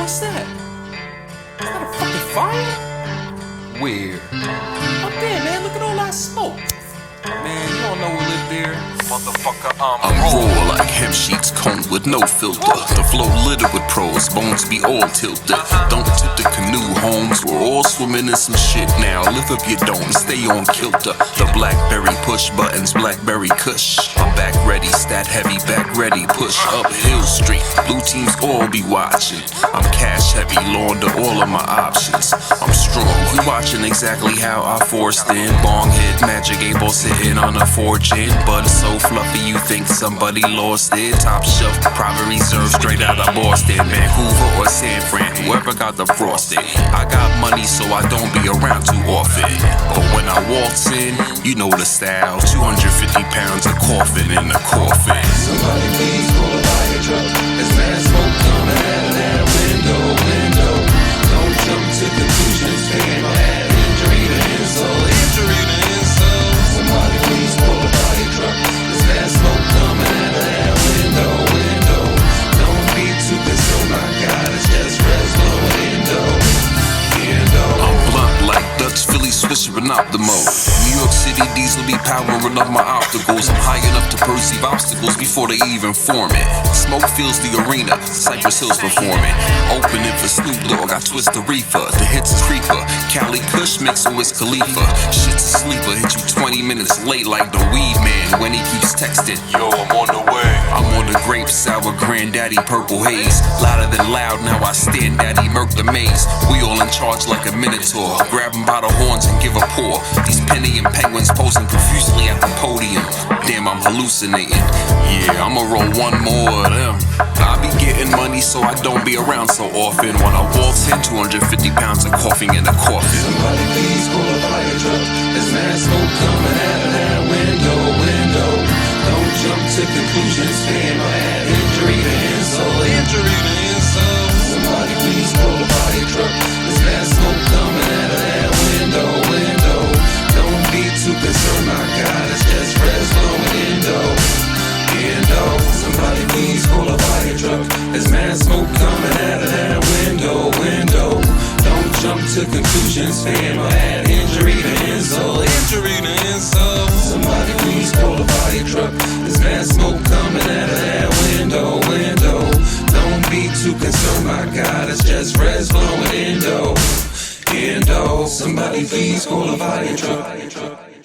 What's that? Is that a fucking fire? Where? Up there, man. Look at all that smoke. Man, you don't know who lived there. Motherfucker, I'm raw like hemp sheets, combed with no filter. The flow littered with pros, bones be all tilted. Don't tip the canoe, Holmes. We're all swimming in some shit now. Lift up your dome, stay on kilter. The blackberry push buttons, blackberry kush. I'm back ready, stat heavy, back ready. Push up Hill Street, blue teams all be watching. I'm cash heavy, launder all of my options. I'm strong, you watching exactly how I forced in. Bong hit, magic 8-ball sitting on a 4-gin. But it's so fluffy, you think somebody lost it. Top shelf, private reserve, straight out of Boston, Vancouver or San Fran, whoever got the frosting. I got money, so I don't be around too often. But when I waltz in, you know the style. 250 pounds of coffin in the coffin. Somebody please call a fire truck. There's mad smoke coming out of that window. Don't jump to conclusions, man. Bad injury to insult. Somebody please call a fire truck. There's mad smoke coming out of that window. Don't be too concerned, my God, it's just res blowing indo. I'm blunt like Dutch Philly Swisher and Optimo. New York City diesel be powering up my obstacles. I'm high enough to perceive obstacles before they even form it. Smoke fills the arena, Cypress Hill's performing. Opening for Snoop Dogg, I twist the reefer. The hits is creeper, Cali Kush mixed with Khalifa. Shit's a sleeper, hit you 20 minutes late like the weed man when he keeps texting. yo, I'm on the way. I'm on the grape sour granddaddy purple haze. Louder than loud, now I stand daddy murk the maze. We all in charge like a minotaur. Grab him by the horns and give a paw. These penny and penguins posing profusely at the podium. Damn, I'm hallucinating. Yeah, I'ma roll one more of them. I be getting money so I don't be around so often. When I waltz in, 250 pounds of coughing in a coffin. Somebody please call a fire truck. There's mad smoke coming out of that window. Don't jump to conclusions, man. Bad injury to insult. Somebody please call a fire truck. There's mad smoke coming out of that window. Don't be too concerned, my God, it's just res blowing indo. Somebody please call a fire truck. There's mad smoke coming out of that window. Don't jump to conclusions, fam. Bad injury to insult. Somebody please call a fire truck. There's mad smoke coming out of that window. Don't be too concerned, my God, it's just res blowing indo. Somebody please call a fire truck.